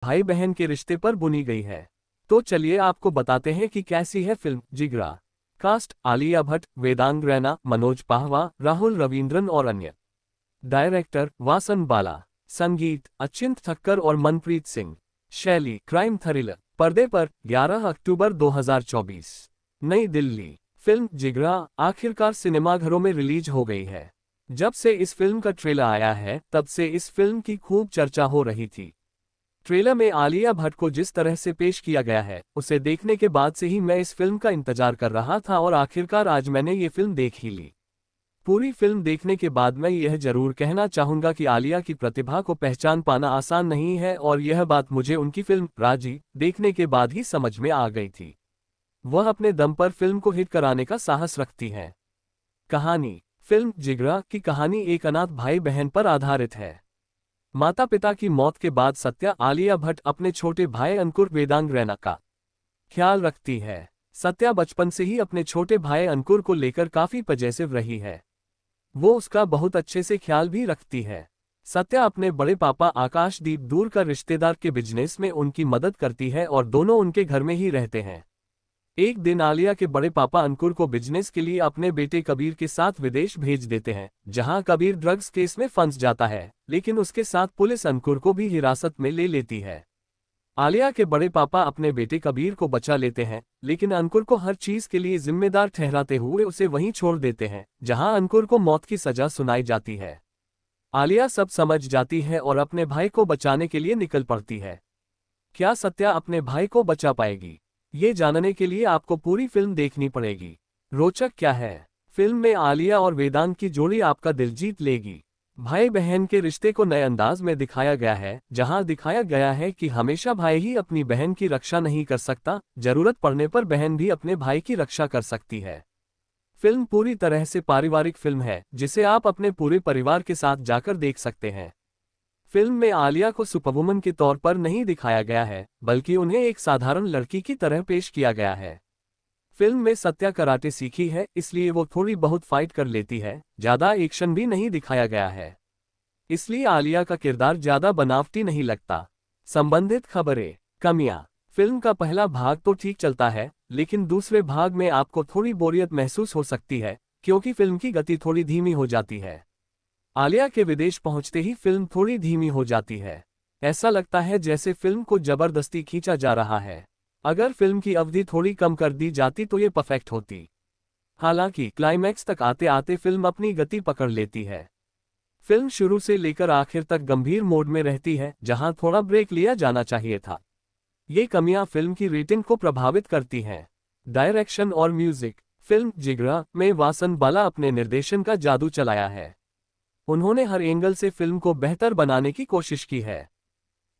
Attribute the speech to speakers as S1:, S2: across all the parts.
S1: भाई बहन के रिश्ते पर बुनी गई है। तो चलिए आपको बताते हैं कि कैसी है फिल्म जिगरा। कास्ट: आलिया भट्ट, वेदांग रैना, मनोज पाहवा, राहुल रवींद्रन और अन्य। डायरेक्टर: वासन बाला। संगीत: अचिंत ठक्कर और मनप्रीत सिंह। शैली: क्राइम थ्रिलर। पर्दे पर 11 अक्टूबर 2024, नई दिल्ली। फिल्म जिगरा आखिरकार सिनेमाघरों में रिलीज हो गई है। जब से इस फिल्म का ट्रेलर आया है तब से इस फिल्म की खूब चर्चा हो रही थी। ट्रेलर में आलिया भट्ट को जिस तरह से पेश किया गया है उसे देखने के बाद से ही मैं इस फिल्म का इंतजार कर रहा था और आखिरकार आज मैंने ये फिल्म देख ही ली। पूरी फिल्म देखने के बाद मैं यह जरूर कहना चाहूंगा कि आलिया की प्रतिभा को पहचान पाना आसान नहीं है और यह बात मुझे उनकी फिल्म राजी देखने के बाद ही समझ में आ गई थी। वह अपने दम पर फिल्म को हिट कराने का साहस रखती हैं। कहानी: फिल्म जिगरा की कहानी एक अनाथ भाई बहन पर आधारित है। माता पिता की मौत के बाद सत्या आलिया भट्ट अपने छोटे भाई अंकुर वेदांग रैना का ख्याल रखती है। सत्या बचपन से ही अपने छोटे भाई अंकुर को लेकर काफी पजेसिव रही है। वो उसका बहुत अच्छे से ख्याल भी रखती है। सत्या अपने बड़े पापा आकाशदीप दूर का रिश्तेदार के बिजनेस में उनकी मदद करती है और दोनों उनके घर में ही रहते हैं। एक दिन आलिया के बड़े पापा अंकुर को बिजनेस के लिए अपने बेटे कबीर के साथ विदेश भेज देते हैं, जहां कबीर ड्रग्स केस में फंस जाता है, लेकिन उसके साथ पुलिस अंकुर को भी हिरासत में ले लेती है। आलिया के बड़े पापा अपने बेटे कबीर को बचा लेते हैं, लेकिन अंकुर को हर चीज के लिए जिम्मेदार ठहराते हुए उसे वहीं छोड़ देते हैं, जहां अंकुर को मौत की सजा सुनाई जाती है। आलिया सब समझ जाती है और अपने भाई को बचाने के लिए निकल पड़ती है। क्या सत्या अपने भाई को बचा पाएगी? ये जानने के लिए आपको पूरी फिल्म देखनी पड़ेगी। रोचक क्या है? फिल्म में आलिया और वेदांग की जोड़ी आपका दिल जीत लेगी। भाई बहन के रिश्ते को नए अंदाज में दिखाया गया है, जहां दिखाया गया है कि हमेशा भाई ही अपनी बहन की रक्षा नहीं कर सकता, जरूरत पड़ने पर बहन भी अपने भाई की रक्षा कर सकती है। फिल्म पूरी तरह से पारिवारिक फिल्म है, जिसे आप अपने पूरे परिवार के साथ जाकर देख सकते हैं। फिल्म में आलिया को सुपरवुमन के तौर पर नहीं दिखाया गया है, बल्कि उन्हें एक साधारण लड़की की तरह पेश किया गया है। फिल्म में सत्या कराटे सीखी है, इसलिए वो थोड़ी बहुत फाइट कर लेती है, ज्यादा एक्शन भी नहीं दिखाया गया है। इसलिए आलिया का किरदार ज्यादा बनावटी नहीं लगता। संबंधित खबरें: कमियां: फिल्म का पहला भाग तो ठीक चलता है, लेकिन दूसरे भाग में आपको थोड़ी बोरियत महसूस हो सकती है, क्योंकि फिल्म की गति थोड़ी धीमी हो जाती है। आलिया के विदेश पहुंचते ही फिल्म थोड़ी धीमी हो जाती है। ऐसा लगता है जैसे फिल्म को जबरदस्ती खींचा जा रहा है। अगर फिल्म की अवधि थोड़ी कम कर दी जाती तो ये परफेक्ट होती। हालांकि क्लाइमैक्स तक आते आते फिल्म अपनी गति पकड़ लेती है। फिल्म शुरू से लेकर आखिर तक गंभीर मोड में रहती है, जहां थोड़ा ब्रेक लिया जाना चाहिए था। ये कमियां फिल्म की रेटिंग को प्रभावित करती हैं। डायरेक्शन और म्यूजिक: फिल्म जिगरा में वासन बाला अपने निर्देशन का जादू चलाया है। उन्होंने हर एंगल से फिल्म को बेहतर बनाने की कोशिश की है।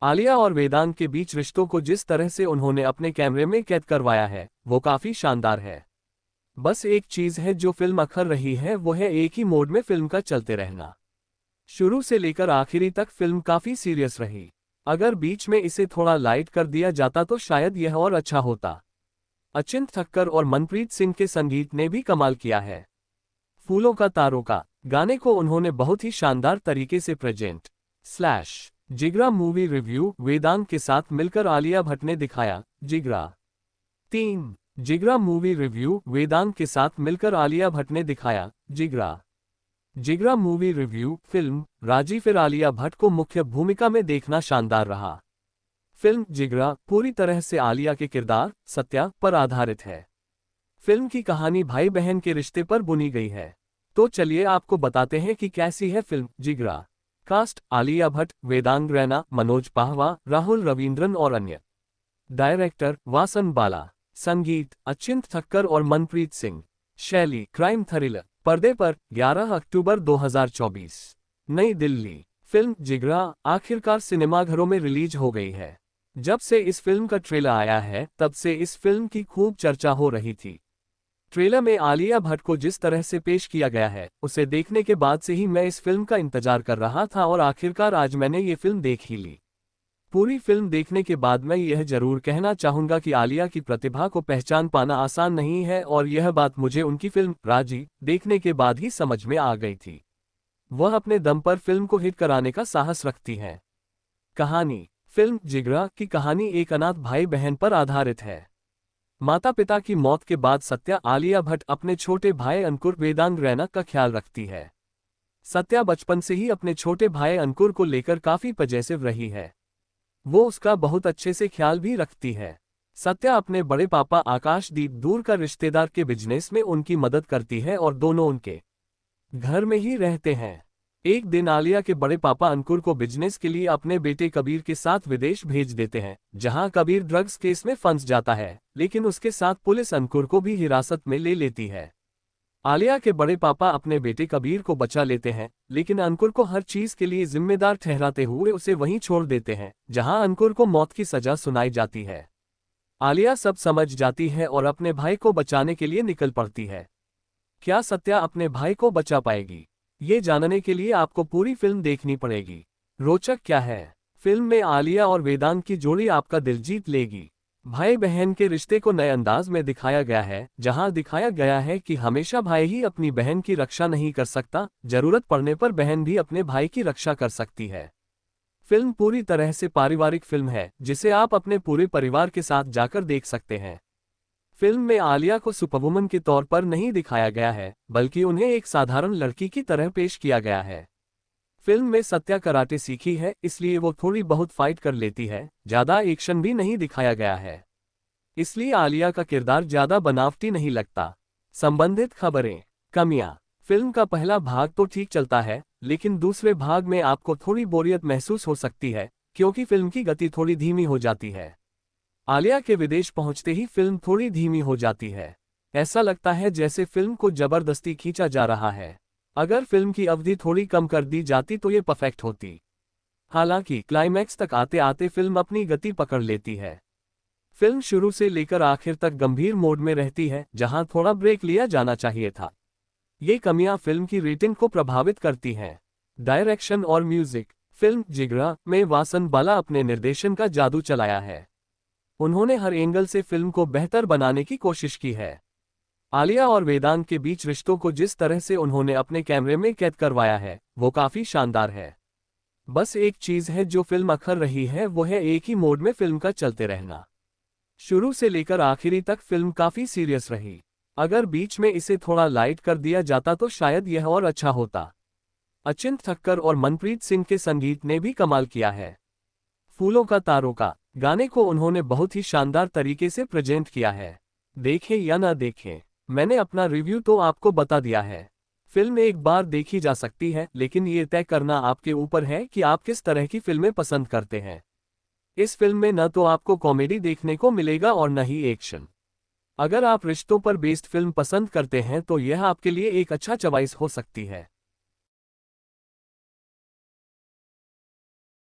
S1: आलिया और वेदांग के बीच रिश्तों को जिस तरह से उन्होंने अपने कैमरे में कैद करवाया है, वो काफी शानदार है। बस एक चीज है जो फिल्म अखर रही है, वो है एक ही मोड में फिल्म का चलते रहना। शुरू से लेकर आखिरी तक फिल्म काफी सीरियस रही। अगर बीच में इसे थोड़ा लाइट कर दिया जाता तो शायद यह और अच्छा होता। अचिंत ठक्कर और मनप्रीत सिंह के संगीत ने भी कमाल किया है। फूलों का तारों का गाने को उन्होंने बहुत ही शानदार तरीके से प्रेजेंट स्लैश जिगरा मूवी रिव्यू वेदांग के साथ मिलकर आलिया भट्ट ने दिखाया। जिगरा 3 जिगरा मूवी रिव्यू वेदांग के साथ मिलकर आलिया भट्ट ने दिखाया। जिगरा जिगरा मूवी रिव्यू फिल्म राजी फिर आलिया भट्ट को मुख्य भूमिका में देखना शानदार रहा। फिल्म जिगरा पूरी तरह से आलिया के किरदार सत्या पर आधारित है। फिल्म की कहानी भाई बहन के रिश्ते पर बुनी गई है। तो चलिए आपको बताते हैं कि कैसी है फिल्म जिगरा। कास्ट: आलिया भट्ट, वेदांग रैना, मनोज पाहवा, राहुल रवींद्रन और अन्य। डायरेक्टर: वासन बाला। संगीत: अचिंत ठक्कर और मनप्रीत सिंह। शैली: क्राइम थ्रिलर। पर्दे पर 11 अक्टूबर 2024, नई दिल्ली। फिल्म जिगरा आखिरकार सिनेमाघरों में रिलीज हो गई है। जब से इस फिल्म का ट्रेलर आया है तब से इस फिल्म की खूब चर्चा हो रही थी। ट्रेलर में आलिया भट्ट को जिस तरह से पेश किया गया है उसे देखने के बाद से ही मैं इस फिल्म का इंतजार कर रहा था और आखिरकार आज मैंने ये फिल्म देख ही ली। पूरी फिल्म देखने के बाद मैं यह जरूर कहना चाहूंगा कि आलिया की प्रतिभा को पहचान पाना आसान नहीं है और यह बात मुझे उनकी फिल्म राजी देखने के बाद ही समझ में आ गई थी। वह अपने दम पर फिल्म को हिट कराने का साहस रखती हैं। कहानी: फिल्म जिगरा की कहानी एक अनाथ भाई बहन पर आधारित है। माता पिता की मौत के बाद सत्या आलिया भट्ट अपने छोटे भाई अंकुर वेदांग रैना का ख्याल रखती है। सत्या बचपन से ही अपने छोटे भाई अंकुर को लेकर काफी पजेसिव रही है। वो उसका बहुत अच्छे से ख्याल भी रखती है। सत्या अपने बड़े पापा आकाशदीप दूर का रिश्तेदार के बिजनेस में उनकी मदद करती है और दोनों उनके घर में ही रहते हैं। एक दिन आलिया के बड़े पापा अंकुर को बिजनेस के लिए अपने बेटे कबीर के साथ विदेश भेज देते हैं, जहां कबीर ड्रग्स केस में फंस जाता है, लेकिन उसके साथ पुलिस अंकुर को भी हिरासत में ले लेती है। आलिया के बड़े पापा अपने बेटे कबीर को बचा लेते हैं, लेकिन अंकुर को हर चीज के लिए जिम्मेदार ठहराते हुए उसे वहीं छोड़ देते हैं, जहां अंकुर को मौत की सजा सुनाई जाती है। आलिया सब समझ जाती है और अपने भाई को बचाने के लिए निकल पड़ती है। क्या सत्या अपने भाई को बचा पाएगी? ये जानने के लिए आपको पूरी फिल्म देखनी पड़ेगी। रोचक क्या है? फिल्म में आलिया और वेदांग की जोड़ी आपका दिल जीत लेगी। भाई बहन के रिश्ते को नए अंदाज में दिखाया गया है, जहां दिखाया गया है कि हमेशा भाई ही अपनी बहन की रक्षा नहीं कर सकता, जरूरत पड़ने पर बहन भी अपने भाई की रक्षा कर सकती है। फिल्म पूरी तरह से पारिवारिक फिल्म है, जिसे आप अपने पूरे परिवार के साथ जाकर देख सकते हैं। फिल्म में आलिया को सुपरवुमन के तौर पर नहीं दिखाया गया है, बल्कि उन्हें एक साधारण लड़की की तरह पेश किया गया है। फिल्म में सत्या कराटे सीखी है, इसलिए वो थोड़ी बहुत फाइट कर लेती है, ज्यादा एक्शन भी नहीं दिखाया गया है। इसलिए आलिया का किरदार ज्यादा बनावटी नहीं लगता। संबंधित खबरें। कमियां। फिल्म का पहला भाग तो ठीक चलता है, लेकिन दूसरे भाग में आपको थोड़ी बोरियत महसूस हो सकती है, क्योंकि फिल्म की गति थोड़ी धीमी हो जाती है। आलिया के विदेश पहुंचते ही फिल्म थोड़ी धीमी हो जाती है। ऐसा लगता है जैसे फिल्म को जबरदस्ती खींचा जा रहा है। अगर फिल्म की अवधि थोड़ी कम कर दी जाती तो ये परफेक्ट होती। हालांकि क्लाइमैक्स तक आते आते फिल्म अपनी गति पकड़ लेती है। फिल्म शुरू से लेकर आखिर तक गंभीर मोड में रहती है, जहां थोड़ा ब्रेक लिया जाना चाहिए था। ये कमियां फिल्म की रेटिंग को प्रभावित करती हैं। डायरेक्शन और म्यूजिक। फिल्म जिगरा में वासन बाला अपने निर्देशन का जादू चलाया है। उन्होंने हर एंगल से फिल्म को बेहतर बनाने की कोशिश की है। आलिया और वेदांग के बीच रिश्तों को जिस तरह से उन्होंने अपने कैमरे में कैद करवाया है, वो काफी शानदार है। बस एक चीज है जो फिल्म अखर रही है, वो है एक ही मोड में फिल्म का चलते रहना। शुरू से लेकर आखिरी तक फिल्म काफी सीरियस रही। अगर बीच में इसे थोड़ा लाइट कर दिया जाता तो शायद यह और अच्छा होता। अचिंत ठक्कर और मनप्रीत सिंह के संगीत ने भी कमाल किया है। फूलों का तारों का गाने को उन्होंने बहुत ही शानदार तरीके से प्रेजेंट किया है। देखें या ना देखें, मैंने अपना रिव्यू तो आपको बता दिया है। फिल्म एक बार देखी जा सकती है, लेकिन ये तय करना आपके ऊपर है कि आप किस तरह की फिल्में पसंद करते हैं। इस फिल्म में न तो आपको कॉमेडी देखने को मिलेगा और न ही एक्शन। अगर आप रिश्तों पर बेस्ड फिल्म पसंद करते हैं तो यह आपके लिए एक अच्छा चॉइस हो सकती है।